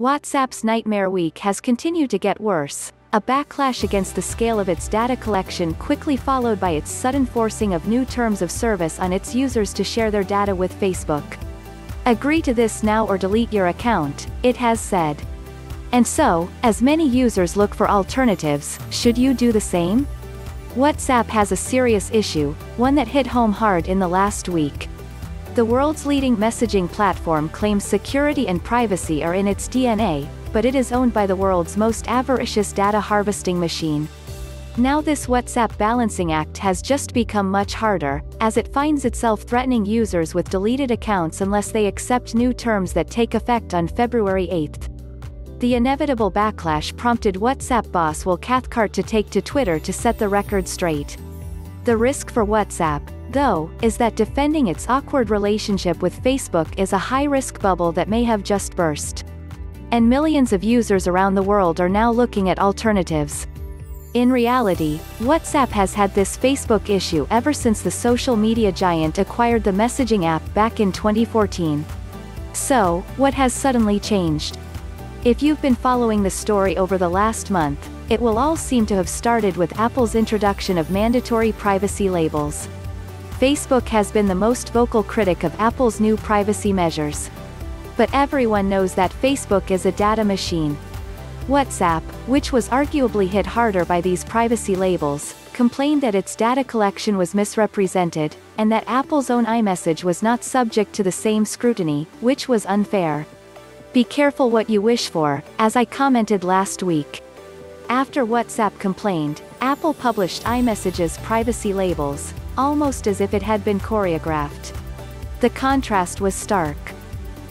WhatsApp's Nightmare Week has continued to get worse. A backlash against the scale of its data collection quickly followed by its sudden forcing of new terms of service on its users to share their data with Facebook. Agree to this now or delete your account, it has said. And so, as many users look for alternatives, should you do the same? WhatsApp has a serious issue, one that hit home hard in the last week. The world's leading messaging platform claims security and privacy are in its DNA, but it is owned by the world's most avaricious data harvesting machine. Now this WhatsApp balancing act has just become much harder, as it finds itself threatening users with deleted accounts unless they accept new terms that take effect on February 8. The inevitable backlash prompted WhatsApp boss Will Cathcart to take to Twitter to set the record straight. The risk for WhatsApp, though, is that defending its awkward relationship with Facebook is a high-risk bubble that may have just burst. And millions of users around the world are now looking at alternatives. In reality, WhatsApp has had this Facebook issue ever since the social media giant acquired the messaging app back in 2014. So, what has suddenly changed? If you've been following the story over the last month, it will all seem to have started with Apple's introduction of mandatory privacy labels. Facebook has been the most vocal critic of Apple's new privacy measures. But everyone knows that Facebook is a data machine. WhatsApp, which was arguably hit harder by these privacy labels, complained that its data collection was misrepresented, and that Apple's own iMessage was not subject to the same scrutiny, which was unfair. Be careful what you wish for, as I commented last week. After WhatsApp complained, Apple published iMessage's privacy labels, almost as if it had been choreographed. The contrast was stark.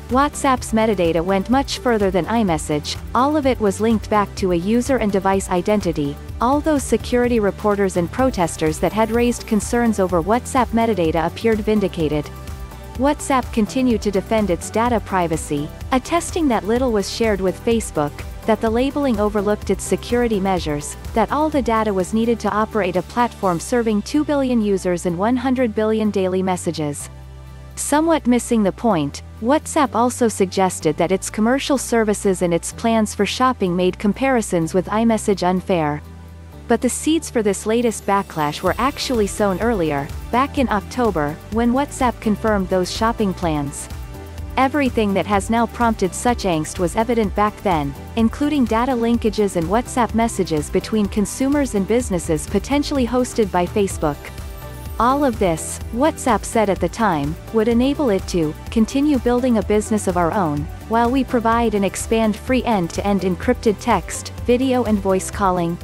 WhatsApp's metadata went much further than iMessage, all of it was linked back to a user and device identity. All those security reporters and protesters that had raised concerns over WhatsApp metadata appeared vindicated. WhatsApp continued to defend its data privacy, attesting that little was shared with Facebook, that the labeling overlooked its security measures, that all the data was needed to operate a platform serving 2 billion users and 100 billion daily messages. Somewhat missing the point, WhatsApp also suggested that its commercial services and its plans for shopping made comparisons with iMessage unfair. But the seeds for this latest backlash were actually sown earlier, back in October, when WhatsApp confirmed those shopping plans. Everything that has now prompted such angst was evident back then, including data linkages and WhatsApp messages between consumers and businesses potentially hosted by Facebook. All of this, WhatsApp said at the time, would enable it to continue building a business of our own, while we provide and expand free end-to-end encrypted text, video and voice calling,